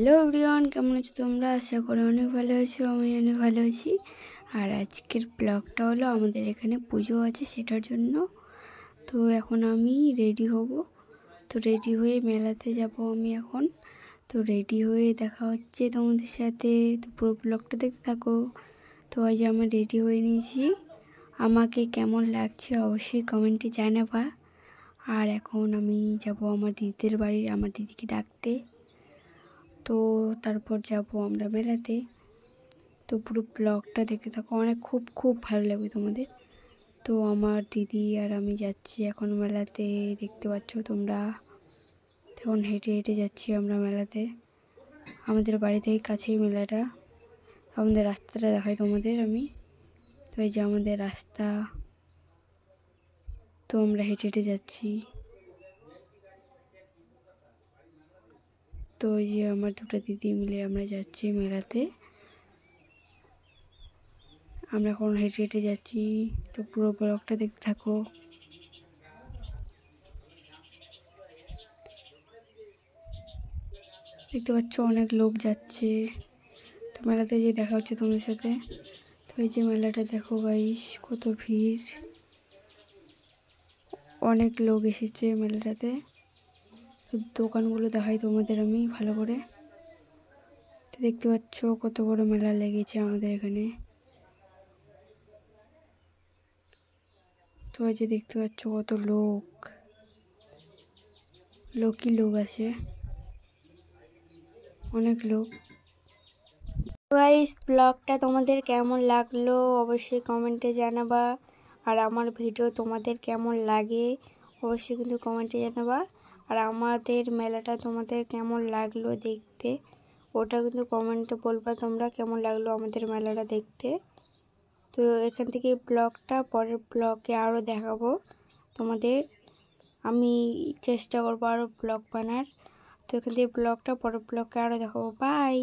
Hello everyone, কেমন আছো তোমরা? আশা করি অনেক ভালো আছো। আমি অনেক ভালো আছি। আর আজকের ব্লগটা হলো আমাদের এখানে পুজো আছে, সেটার জন্য। তো এখন আমি রেডি হব। তো রেডি হয়ে মেলাতে যাব আমি এখন। তো রেডি হয়ে দেখা হচ্ছে তোমাদের সাথে। তো পুরো ব্লগটা দেখতে থাকো। তো আজ আমি রেডি হয়ে নিয়েছি। আমাকে কেমন লাগছে অবশ্যই কমেন্টে জানাবা। আর এখন আমি যাব আমার দিদিদের বাড়ি, আমার দিদিকে ডাকতে। তো তারপর যাব আমরা মেলাতে। তো পুরো ব্লগটা দেখতে থাকো, খুব ভালো লাগবে তোমাদের। তো আমার দিদি আর আমি যাচ্ছি এখন মেলাতে, দেখতে পাচ্ছ তোমরা। এখন হেঁটে হেঁটে যাচ্ছি আমরা মেলাতে। আমাদের বাড়ি থেকে কাছেই মেলাটা। আমাদের রাস্তাটা দেখাই তোমাদের আমি। তো এই যে আমাদের রাস্তা। তো আমরা হেঁটে হেঁটে যাচ্ছি। তো ওই যে আমার দুটো দিদি মিলে আমরা যাচ্ছি মেলাতে। আমরা এখন হেঁটে হেঁটে যাচ্ছি। তো পুরো ব্লগটা দেখতে থাকো। দেখতে পাচ্ছ অনেক লোক যাচ্ছে। তো মেলাতে যে দেখা হচ্ছে তোমাদের সাথে। তো এই যে মেলাটা দেখো গাইস, কত ভিড়, অনেক লোক এসেছে মেলাটাতে। তো দোকানগুলো দেখাই তোমাদের আমি ভালো করে। তো দেখতে পাচ্ছ কত বড় মেলা লেগেছে আমাদের এখানে। তো এই যে দেখতে পাচ্ছ কত লোকই লোক আছে, অনেক লোক। গাইস, ব্লগটা তোমাদের কেমন লাগলো অবশ্যই কমেন্টে জানাবা। আর আমার ভিডিও তোমাদের কেমন লাগে অবশ্যই কিন্তু কমেন্টে জানাবা। আর আমাদের মেলাটা তোমাদের কেমন লাগলো দেখতে, ওটা কিন্তু কমেন্টে বলবা তোমরা কেমন লাগলো আমাদের মেলাটা দেখতে। তো এখান থেকে ব্লগটা পরের ব্লগে আরও দেখাবো তোমাদের। আমি চেষ্টা করবো আরও ব্লগ বানার। তো এখান থেকে ব্লগটা পরের ব্লগে আরও দেখাবো। বাই।